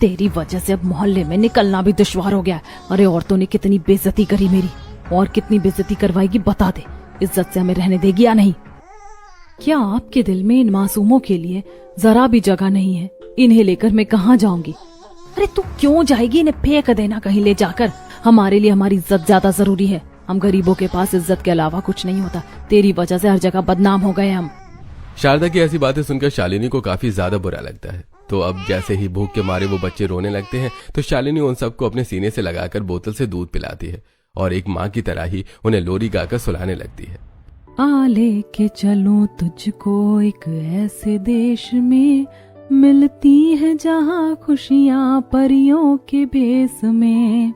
तेरी वजह से अब मोहल्ले में निकलना भी दुश्वार हो गया। अरे औरतों ने कितनी बेइज्जती करी मेरी, और कितनी बेइज्जती करवाएगी बता दे। इज्जत से हमें रहने देगी या नहीं? क्या आपके दिल में इन मासूमों के लिए जरा भी जगह नहीं है? इन्हें लेकर मैं कहाँ जाऊंगी? अरे तू क्यों जाएगी? इन्हें फेंक देना कहीं ले जाकर। हमारे लिए हमारी इज्जत ज्यादा जरूरी है। हम गरीबों के पास इज्जत के अलावा कुछ नहीं होता। तेरी वजह से हर जगह बदनाम हो गए हम। शारदा की ऐसी बातें सुनकर शालिनी को काफी ज्यादा बुरा लगता है। तो अब जैसे ही भूख के मारे वो बच्चे रोने लगते हैं तो शालिनी उन सबको अपने सीने से लगाकर बोतल से दूध पिलाती है और एक माँ की तरह ही उन्हें लोरी गाकर सुलाने लगती है। आ लेके चलूं तुझको एक ऐसे देश में, मिलती है जहाँ खुशियाँ परियों के भेस में।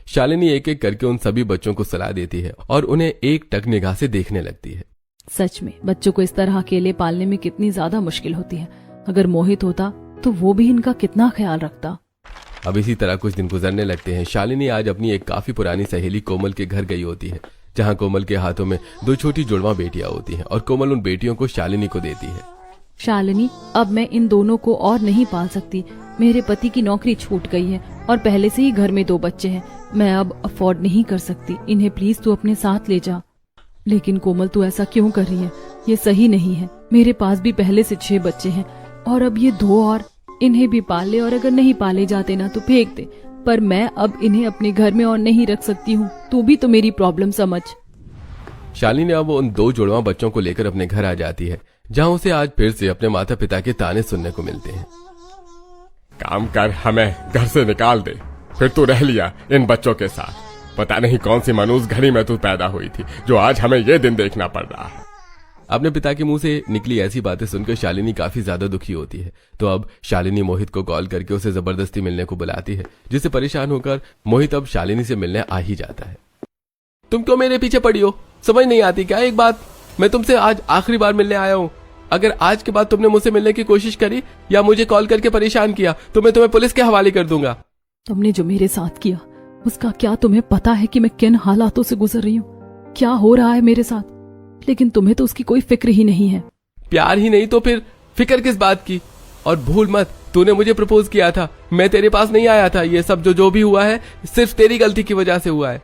शालिनी एक एक करके उन सभी बच्चों को सलाह देती है और उन्हें एक टक निगाह से देखने लगती है। सच में बच्चों को इस तरह अकेले पालने में कितनी ज्यादा मुश्किल होती है। अगर मोहित होता तो वो भी इनका कितना ख्याल रखता। अब इसी तरह कुछ दिन गुजरने लगते हैं। शालिनी आज अपनी एक काफी पुरानी सहेली कोमल के घर गई होती है, जहाँ कोमल के हाथों में 2 छोटी जुड़वा बेटियां होती हैं और कोमल उन बेटियों को शालिनी को देती है। शालिनी, अब मैं इन दोनों को और नहीं पाल सकती। मेरे पति की नौकरी छूट गई है और पहले से ही घर में 2 बच्चे हैं। मैं अब अफोर्ड नहीं कर सकती। इन्हें प्लीज तू अपने साथ ले जा। लेकिन कोमल, तू ऐसा क्यों कर रही है? ये सही नहीं है। मेरे पास भी पहले से 6 बच्चे हैं और अब ये 2 और। इन्हें भी पाल ले और अगर नहीं पाले जाते ना तो फेंक दे, पर मैं अब इन्हें अपने घर में और नहीं रख सकती हूँ। तू भी तो मेरी प्रॉब्लम समझ। शालिनी अब उन 2 जुड़वा बच्चों को लेकर अपने घर आ जाती है, जहाँ उसे आज फिर से अपने माता पिता के ताने सुनने को मिलते हैं। काम कर, हमें घर से निकाल दे। फिर तू रह लिया इन बच्चों के साथ। पता नहीं कौन सी मनूस घड़ी में तू पैदा हुई थी जो आज हमें ये दिन देखना पड़ रहा है। अपने पिता के मुंह से निकली ऐसी बातें सुनकर शालिनी काफी ज्यादा दुखी होती है। तो अब शालिनी मोहित को कॉल करके उसे जबरदस्ती मिलने को बुलाती है, जिससे परेशान होकर मोहित अब शालिनी से मिलने आ ही जाता है। तुम क्यों मेरे पीछे पड़ी हो? समझ नहीं आती क्या? एक बात, मैं तुमसे आज आखिरी बार मिलने आया हूँ। अगर आज के बाद तुमने मुझसे मिलने की कोशिश करी या मुझे कॉल करके परेशान किया तो मैं तुम्हें पुलिस के हवाले कर दूंगा। तुमने जो मेरे साथ किया उसका क्या तुम्हें पता है कि मैं किन हालातों से गुजर रही हूँ? क्या हो रहा है मेरे साथ? लेकिन तुम्हें तो उसकी कोई फिक्र ही नहीं है। प्यार ही नहीं तो फिर फिक्र किस बात की? और भूल मत, तूने मुझे प्रपोज किया था, मैं तेरे पास नहीं आया था। ये सब जो भी हुआ है सिर्फ तेरी गलती की वजह से हुआ है।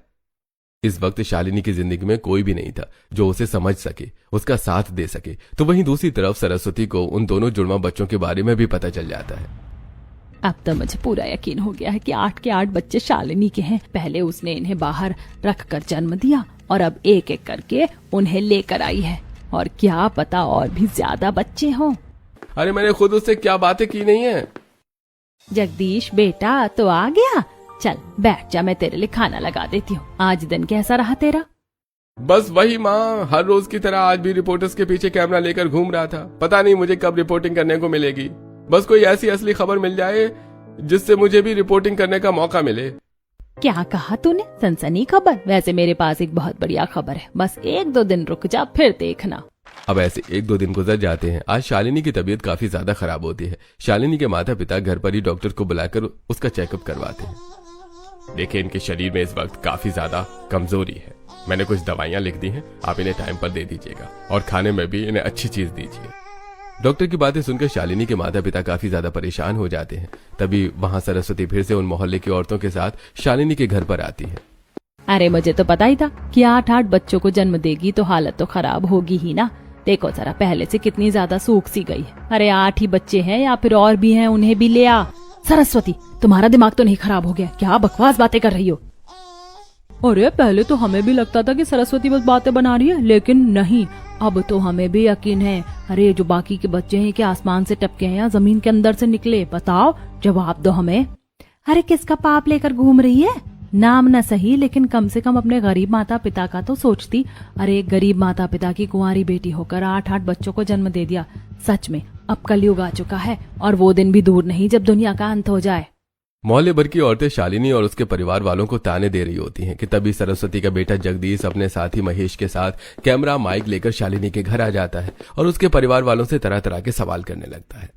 इस वक्त शालिनी की जिंदगी में कोई भी नहीं था जो उसे समझ सके, उसका साथ दे सके। तो वहीं दूसरी तरफ सरस्वती को उन दोनों जुड़वा बच्चों के बारे में भी पता चल जाता है। अब तो मुझे पूरा यकीन हो गया है कि 8 के 8 बच्चे शालिनी के हैं। पहले उसने इन्हें बाहर रखकर जन्म दिया और अब एक एक करके उन्हें लेकर आई है। और क्या पता और भी ज्यादा बच्चे हों। अरे मैंने खुद उससे क्या बातें की नहीं है। जगदीश बेटा तो आ गया। चल बैठ जा, मैं तेरे लिए खाना लगा देती हूँ। आज दिन कैसा रहा तेरा? बस वही माँ, हर रोज की तरह आज भी रिपोर्टर्स के पीछे कैमरा लेकर घूम रहा था। पता नहीं मुझे कब रिपोर्टिंग करने को मिलेगी। बस कोई ऐसी असली खबर मिल जाए जिससे मुझे भी रिपोर्टिंग करने का मौका मिले। क्या कहा तूने? सनसनी खबर? वैसे मेरे पास एक बहुत बढ़िया खबर है। बस 1-2 दिन रुक जा, फिर देखना। अब ऐसे 1-2 दिन गुजर जाते हैं। आज शालिनी की तबीयत काफी ज्यादा खराब होती है। शालिनी के माता पिता घर पर ही डॉक्टर को बुलाकर उसका चेकअप करवाते हैं। देखिए, इनके शरीर में इस वक्त काफी ज्यादा कमजोरी है। मैंने कुछ दवाइयां लिख दी हैं, आप इन्हें टाइम पर दे दीजिएगा और खाने में भी इन्हें अच्छी चीज दीजिए। डॉक्टर की बातें सुनकर शालिनी के माता पिता काफी ज्यादा परेशान हो जाते हैं। तभी वहां सरस्वती फिर से उन मोहल्ले की औरतों के साथ शालिनी के घर पर आती है। अरे मुझे तो पता ही था कि 8-8 बच्चों को जन्म देगी तो हालत तो खराब होगी ही ना। देखो जरा पहले से कितनी ज्यादा सूख सी गई है। अरे 8 ही बच्चे हैं या फिर और भी हैं, उन्हें भी ले आ। सरस्वती, तुम्हारा दिमाग तो नहीं खराब हो गया? क्या बकवास बातें कर रही हो? अरे पहले तो हमें भी लगता था कि सरस्वती बस बातें बना रही है, लेकिन नहीं, अब तो हमें भी यकीन है। अरे जो बाकी के बच्चे हैं क्या आसमान से टपके हैं या जमीन के अंदर से निकले? बताओ, जवाब दो हमें। अरे किसका पाप लेकर घूम रही है? नाम न सही, लेकिन कम से कम अपने गरीब माता पिता का तो सोचती। अरे गरीब माता पिता की कुंवारी बेटी होकर 8-8 बच्चों को जन्म दे दिया। सच में अब कलयुग आ चुका है और वो दिन भी दूर नहीं जब दुनिया का अंत हो जाए। मोहल्ले भर की औरतें शालिनी और उसके परिवार वालों को ताने दे रही होती हैं कि तभी सरस्वती का बेटा जगदीश अपने साथी महेश के साथ कैमरा माइक लेकर शालिनी के घर आ जाता है और उसके परिवार वालों से तरह तरह के सवाल करने लगता है।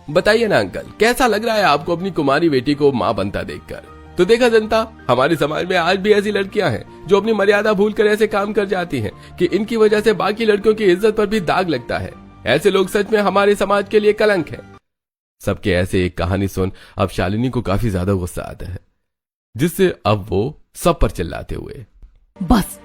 बताइए ना अंकल, कैसा लग रहा है आपको अपनी कुमारी बेटी को मां बनता देखकर? तो देखा जनता, हमारे समाज में आज भी ऐसी लड़कियां हैं जो अपनी मर्यादा भूलकर ऐसे काम कर जाती हैं कि इनकी वजह से बाकी लड़कियों की इज्जत पर भी दाग लगता है। ऐसे लोग सच में हमारे समाज के लिए कलंक है। सबके ऐसे एक कहानी सुन अब शालिनी को काफी ज्यादा गुस्सा आता है, जिससे अब वो सब पर चिल्लाते हुए, बस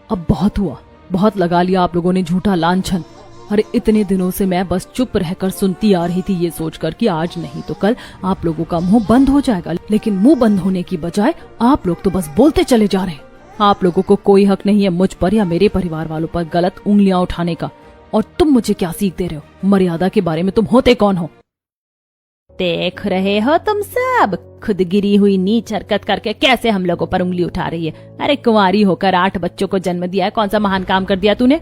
अब बहुत हुआ, बहुत लगा लिया आप लोगों ने झूठा लांछन। अरे इतने दिनों से मैं बस चुप रहकर सुनती आ रही थी, ये सोचकर कि आज नहीं तो कल आप लोगों का मुंह बंद हो जाएगा, लेकिन मुंह बंद होने की बजाय आप लोग तो बस बोलते चले जा रहे हैं। आप लोगों को कोई हक नहीं है मुझ पर या मेरे परिवार वालों पर गलत उंगलियां उठाने का। और तुम मुझे क्या सीख दे रहे हो? मर्यादा के बारे में तुम होते कौन हो? देख रहे हो तुम सब, खुद गिरी हुई नीच हरकत करके कैसे हम लोगों पर उंगली उठा रही है। अरे कुंवारी होकर 8 बच्चों को जन्म दिया है, कौन सा महान काम कर दिया तूने?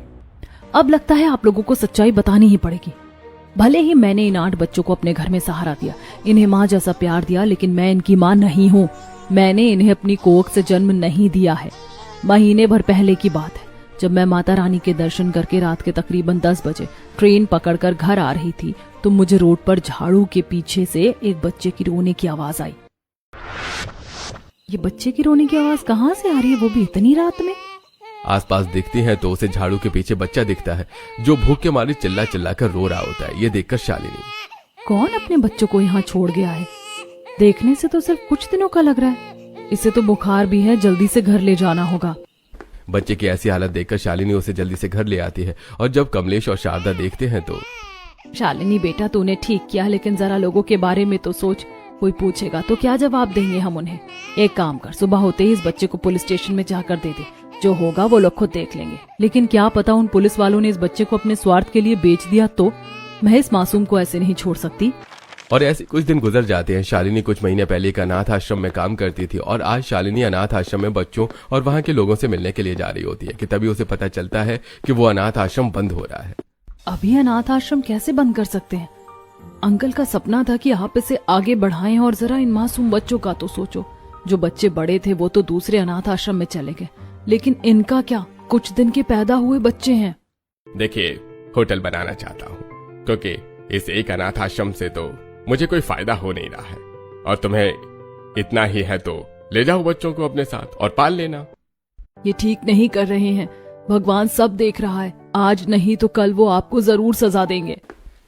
अब लगता है आप लोगों को सच्चाई बतानी ही पड़ेगी। भले ही मैंने इन 8 बच्चों को अपने घर में सहारा दिया, इन्हें माँ जैसा प्यार दिया, लेकिन मैं इनकी माँ नहीं हूँ। मैंने इन्हें अपनी कोख से जन्म नहीं दिया है। महीने भर पहले की बात है, जब मैं माता रानी के दर्शन करके रात के तकरीबन 10 बजे ट्रेन पकड़कर घर आ रही थी, तो मुझे रोड पर झाड़ू के पीछे से एक बच्चे की रोने की आवाज आई। ये बच्चे की रोने की आवाज कहाँ से आ रही है, वो भी इतनी रात में? आसपास दिखती है तो उसे झाड़ू के पीछे बच्चा दिखता है, जो भूख के मारे चिल्ला चिल्ला कर रो रहा होता है। ये देखकर शालिनी, कौन अपने बच्चों को यहाँ छोड़ गया है? देखने से तो सिर्फ कुछ दिनों का लग रहा है, इसे तो बुखार भी है, जल्दी से घर ले जाना होगा। बच्चे की ऐसी हालत देखकर शालिनी उसे जल्दी से घर ले आती है। और जब कमलेश और शारदा देखते हैं तो, शालिनी बेटा तूने ठीक किया, लेकिन जरा लोगों के बारे में तो सोच, कोई पूछेगा तो क्या जवाब देंगे हम उन्हें? एक काम कर, सुबह होते ही इस बच्चे को पुलिस स्टेशन में जाकर दे दे, जो होगा वो लोग खुद देख लेंगे। लेकिन क्या पता उन पुलिस वालों ने इस बच्चे को अपने स्वार्थ के लिए बेच दिया तो? मैं इस मासूम को ऐसे नहीं छोड़ सकती। और ऐसे कुछ दिन गुजर जाते हैं। शालिनी कुछ महीने पहले एक अनाथ आश्रम में काम करती थी और आज शालिनी अनाथ आश्रम में बच्चों और वहां के लोगों से मिलने के लिए जा रही होती है कि तभी उसे पता चलता है कि वो अनाथ आश्रम बंद हो रहा है। अभी अनाथ आश्रम कैसे बंद कर सकते हैं? अंकल का सपना था कि आप इसे आगे बढ़ाएं, और जरा इन मासूम बच्चों का तो सोचो। जो बच्चे बड़े थे वो तो दूसरे अनाथ आश्रम में चले गए, लेकिन इनका क्या? कुछ दिन के पैदा हुए बच्चे हैं। देखिए, होटल बनाना चाहता हूँ, क्योंकि इस एक अनाथ आश्रम से तो मुझे कोई फायदा हो नहीं रहा है, और तुम्हें इतना ही है तो ले जाओ बच्चों को अपने साथ और पाल लेना। ये ठीक नहीं कर रहे हैं, भगवान सब देख रहा है, आज नहीं तो कल वो आपको जरूर सजा देंगे।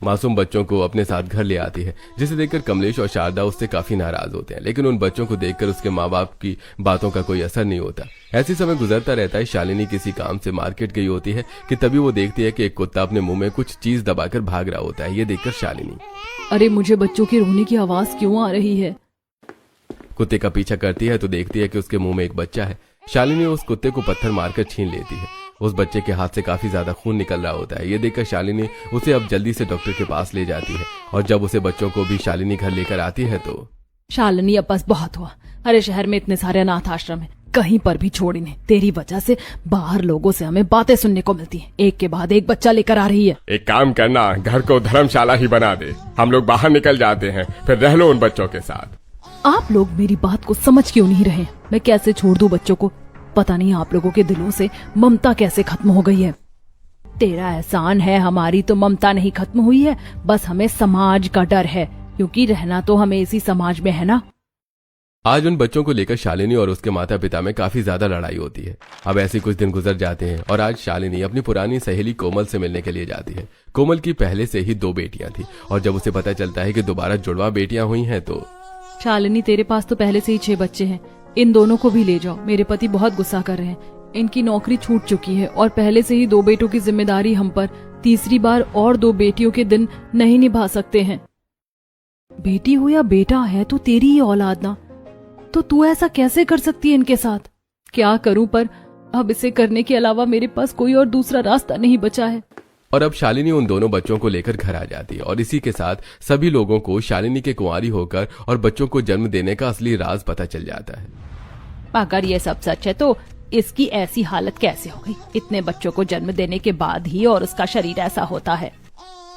मासूम बच्चों को अपने साथ घर ले आती है, जिसे देखकर कमलेश और शारदा उससे काफी नाराज होते हैं, लेकिन उन बच्चों को देखकर उसके माँ बाप की बातों का कोई असर नहीं होता। ऐसे समय गुजरता रहता है। शालिनी किसी काम से मार्केट गई होती है कि तभी वो देखती है कि एक कुत्ता अपने मुंह में कुछ चीज दबाकर भाग रहा होता है। ये देखकर शालिनी, अरे मुझे बच्चों के रोने की आवाज क्यों आ रही है? कुत्ते का पीछा करती है तो देखती है कि उसके मुंह में एक बच्चा है। शालिनी उस कुत्ते को पत्थर मारकर छीन लेती है। उस बच्चे के हाथ से काफी ज्यादा खून निकल रहा होता है। ये देखकर शालिनी उसे अब जल्दी से डॉक्टर के पास ले जाती है, और जब उसे बच्चों को भी शालिनी घर लेकर आती है तो, शालिनी अब बस बहुत हुआ। अरे शहर में इतने सारे अनाथ आश्रम है, कहीं पर भी छोड़ इन्हें। तेरी वजह से बाहर लोगों से हमें बातें सुनने को मिलती हैं। एक के बाद एक बच्चा लेकर आ रही है। एक काम करना, घर को धर्मशाला ही बना दे, हम लोग बाहर निकल जाते हैं, फिर रह लो उन बच्चों के साथ। आप लोग मेरी बात को समझ क्यों नहीं रहे? मैं कैसे छोड़ दूं बच्चों को? पता नहीं आप लोगों के दिलों से ममता कैसे खत्म हो गई है। तेरा एहसान है, हमारी तो ममता नहीं खत्म हुई है, बस हमें समाज का डर है, क्योंकि रहना तो हमें इसी समाज में है ना। आज उन बच्चों को लेकर शालिनी और उसके माता पिता में काफी ज्यादा लड़ाई होती है। अब ऐसे कुछ दिन गुजर जाते हैं और आज शालिनी अपनी पुरानी सहेली कोमल से मिलने के लिए जाती है। कोमल की पहले से ही 2 बेटियां थी, और जब उसे पता चलता है कि दोबारा जुड़वा बेटियां हुई हैं तो, शालिनी तेरे पास तो पहले से ही 6 बच्चे हैं, इन दोनों को भी ले जाओ। मेरे पति बहुत गुस्सा कर रहे हैं, इनकी नौकरी छूट चुकी है और पहले से ही 2 बेटों की जिम्मेदारी हम पर, तीसरी बार और 2 बेटियों के दिन नहीं निभा सकते हैं। बेटी हो या बेटा है तो तेरी ही औलाद ना, तो तू ऐसा कैसे कर सकती है इनके साथ? क्या करूं, पर अब इसे करने के अलावा मेरे पास कोई और दूसरा रास्ता नहीं बचा है। और अब शालिनी उन दोनों बच्चों को लेकर घर आ जाती है, और इसी के साथ सभी लोगों को शालिनी के कुंवारी होकर और बच्चों को जन्म देने का असली राज पता चल जाता है। अगर ये सब सच है तो इसकी ऐसी हालत कैसे हो गई इतने बच्चों को जन्म देने के बाद ही, और उसका शरीर ऐसा होता है?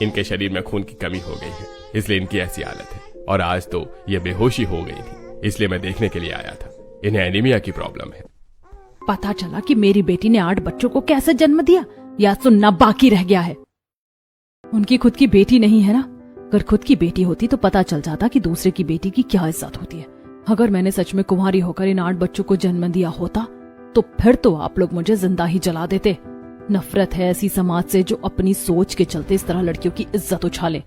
इनके शरीर में खून की कमी हो गई है, इसलिए इनकी ऐसी हालत है। और आज तो ये बेहोशी हो गई थी, इसलिए मैं देखने के लिए आया था। इन्हें एनीमिया की प्रॉब्लम है। पता चला कि मेरी बेटी ने 8 बच्चों को कैसे जन्म दिया, या सुनना बाकी रह गया है? उनकी खुद की बेटी नहीं है ना? अगर खुद की बेटी होती तो पता चल जाता कि दूसरे की बेटी की क्या इज्जत होती है। अगर मैंने सच में कुंवारी होकर इन 8 बच्चों को जन्म दिया होता तो फिर तो आप लोग मुझे जिंदा ही जला देते। नफरत है ऐसी समाज से जो अपनी सोच के चलते इस तरह लड़कियों की इज्जत उछाले।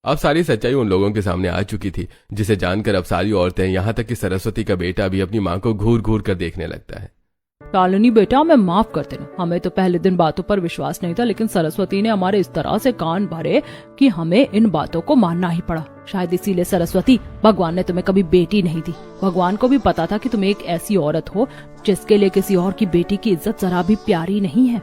अब सारी सच्चाई उन लोगों के सामने आ चुकी थी, जिसे जानकर अब सारी औरतें, यहाँ तक कि सरस्वती का बेटा भी अपनी माँ को घूर घूर कर देखने लगता है। शालिनी बेटा, मैं माफ कर देना, हमें तो पहले दिन बातों पर विश्वास नहीं था, लेकिन सरस्वती ने हमारे इस तरह से कान भरे कि हमें इन बातों को मानना ही पड़ा। शायद इसीलिए सरस्वती, भगवान ने तुम्हें कभी बेटी नहीं दी। भगवान को भी पता था कि तुम एक ऐसी औरत हो जिसके लिए किसी और की बेटी की इज्जत जरा भी प्यारी नहीं है।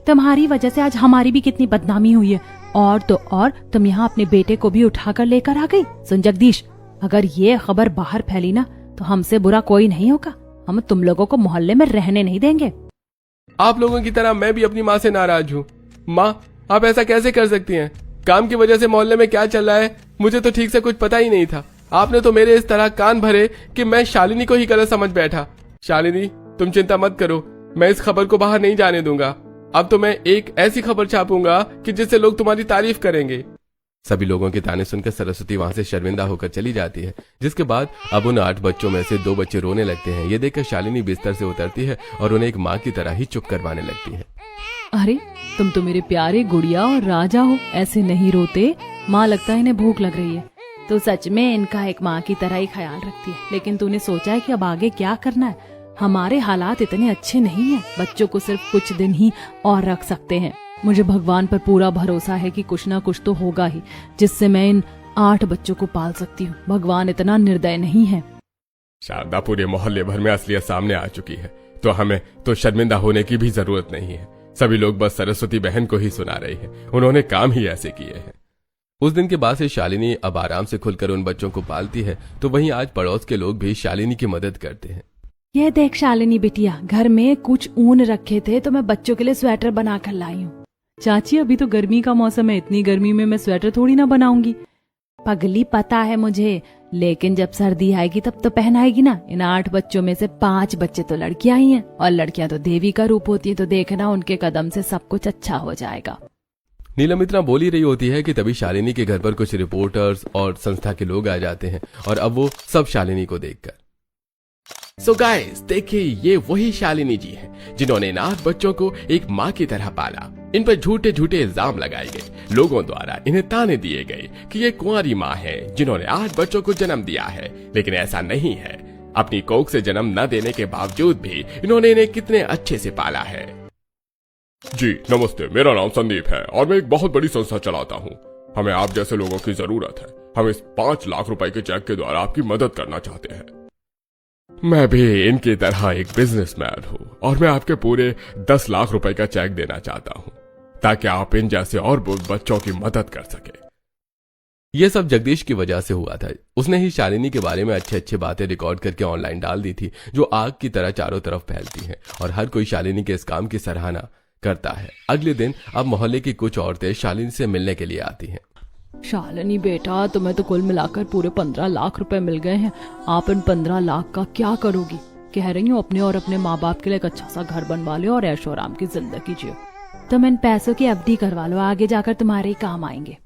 तुम्हारी वजह से आज हमारी भी कितनी बदनामी हुई है, और तो और तुम यहाँ अपने बेटे को भी उठाकर लेकर आ गई। सुन जगदीश, अगर ये खबर बाहर फैली ना तो हमसे बुरा कोई नहीं होगा, हम तुम लोगों को मोहल्ले में रहने नहीं देंगे। आप लोगों की तरह मैं भी अपनी माँ से नाराज हूँ। माँ, आप ऐसा कैसे कर सकती हैं? काम की वजह से मोहल्ले में क्या चल रहा है मुझे तो ठीक से कुछ पता ही नहीं था। आपने तो मेरे इस तरह कान भरे कि मैं शालिनी को ही गलत समझ बैठा। शालिनी, तुम चिंता मत करो, मैं इस खबर को बाहर नहीं जाने दूंगा। अब तो मैं एक ऐसी खबर छापूंगा कि जिससे लोग तुम्हारी तारीफ करेंगे। सभी लोगों के ताने सुनकर सरस्वती वहां से शर्मिंदा होकर चली जाती है, जिसके बाद अब उन 8 बच्चों में से 2 बच्चे रोने लगते हैं। ये देखकर शालिनी बिस्तर से उतरती है और उन्हें एक माँ की तरह ही चुप करवाने लगती है। अरे तुम तो मेरे प्यारे गुड़िया और राजा हो, ऐसे नहीं रोते। माँ, लगता है इन्हें भूख लग रही है। तो सच में इनका एक माँ की तरह ही ख्याल रखती है, लेकिन तूने सोचा है कि अब आगे क्या करना है? हमारे हालात इतने अच्छे नहीं हैं, बच्चों को सिर्फ कुछ दिन ही और रख सकते हैं। मुझे भगवान पर पूरा भरोसा है कि कुछ ना कुछ तो होगा ही, जिससे मैं इन 8 बच्चों को पाल सकती हूँ। भगवान इतना निर्दय नहीं है। शारदा, पूरे मोहल्ले भर में असलियत सामने आ चुकी है, तो हमें तो शर्मिंदा होने की भी जरूरत नहीं है। सभी लोग बस सरस्वती बहन को ही सुना रहे हैं, उन्होंने काम ही ऐसे किए हैं। उस दिन के बाद से शालिनी अब आराम से खुलकर उन बच्चों को पालती है, तो वहीं आज पड़ोस के लोग भी शालिनी की मदद करते हैं। ये देख शालिनी बिटिया, घर में कुछ ऊन रखे थे तो मैं बच्चों के लिए स्वेटर बनाकर लाई हूँ। चाची, अभी तो गर्मी का मौसम है, इतनी गर्मी में मैं स्वेटर थोड़ी ना बनाऊंगी। पगली, पता है मुझे, लेकिन जब सर्दी आएगी तब तो पहनाएगी ना। इन 8 बच्चों में से 5 बच्चे तो लड़कियां ही हैं, और लड़कियां तो देवी का रूप होती है, तो देखना उनके कदम से सब कुछ अच्छा हो जाएगा। नीलम इतना बोल ही रही होती है कि तभी शालिनी के घर पर कुछ रिपोर्टर्स और संस्था के लोग आ जाते हैं, और अब वो सब शालिनी को देखकर, सो गाइस, देखिए ये वही शालिनी जी हैं जिन्होंने इन 8 बच्चों को एक माँ की तरह पाला। इन पर झूठे झूठे इल्जाम लगाए गए, लोगों द्वारा इन्हें ताने दिए गए कि ये कुंवारी माँ है जिन्होंने 8 बच्चों को जन्म दिया है, लेकिन ऐसा नहीं है। अपनी कोख से जन्म न देने के बावजूद भी इन्होंने इन्हें कितने अच्छे से पाला है। जी नमस्ते, मेरा नाम संदीप है और मैं एक बहुत बड़ी संस्था चलाता हूँ। हमें आप जैसे लोगों की जरूरत है। हम इस 5 लाख रुपए के चेक के द्वारा आपकी मदद करना चाहते हैं। मैं भी इनकी तरह एक बिजनेसमैन हूँ और मैं आपके पूरे 10 लाख रुपए का चेक देना चाहता हूँ, ताकि आप इन जैसे और बच्चों की मदद कर सके। यह सब जगदीश की वजह से हुआ था। उसने ही शालिनी के बारे में अच्छे अच्छे बातें रिकॉर्ड करके ऑनलाइन डाल दी थी, जो आग की तरह चारों तरफ फैलती हैं, और हर कोई शालिनी के इस काम की सराहना करता है। अगले दिन अब मोहल्ले की कुछ औरतें शालिनी से मिलने के लिए आती हैं। शालिनी बेटा, तुम्हें तो कुल मिलाकर पूरे 15 लाख रुपए मिल गए हैं। आप इन 15 लाख का क्या करोगी? कह रही हूँ अपने और अपने माँ बाप के लिए एक अच्छा सा घर बनवा लो और ऐशो आराम की जिंदगी जियो। तुम इन पैसों की एफडी करवा लो, आगे जाकर तुम्हारे ही काम आएंगे।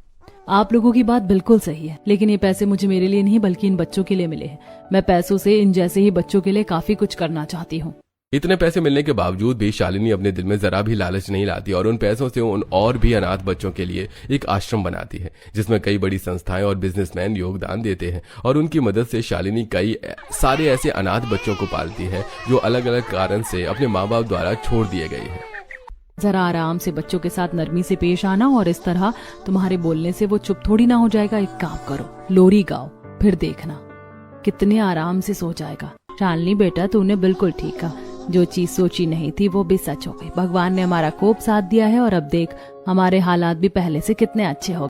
आप लोगों की बात बिल्कुल सही है, लेकिन ये पैसे मुझे मेरे लिए नहीं बल्कि इन बच्चों के लिए मिले हैं। मैं पैसों से इन जैसे ही बच्चों के लिए काफी कुछ करना चाहती हूँ। इतने पैसे मिलने के बावजूद भी शालिनी अपने दिल में जरा भी लालच नहीं लाती और उन पैसों से उन और भी अनाथ बच्चों के लिए एक आश्रम बनाती है, जिसमें कई बड़ी संस्थाएं और बिजनेसमैन योगदान देते हैं, और उनकी मदद से शालिनी कई सारे ऐसे अनाथ बच्चों को पालती है जो अलग अलग कारण से अपने माँ बाप द्वारा छोड़ दिए गए हैं। जरा आराम से बच्चों के साथ नरमी से पेश आना, और इस तरह तुम्हारे बोलने से वो चुप थोड़ी ना हो जाएगा। एक काम करो, लोरी गाओ, फिर देखना कितने आराम से सो जाएगा। शालिनी बेटा, तूने बिल्कुल ठीक कहा, जो चीज सोची नहीं थी वो भी सच हो गई। भगवान ने हमारा खूब साथ दिया है, और अब देख हमारे हालात भी पहले से कितने अच्छे हो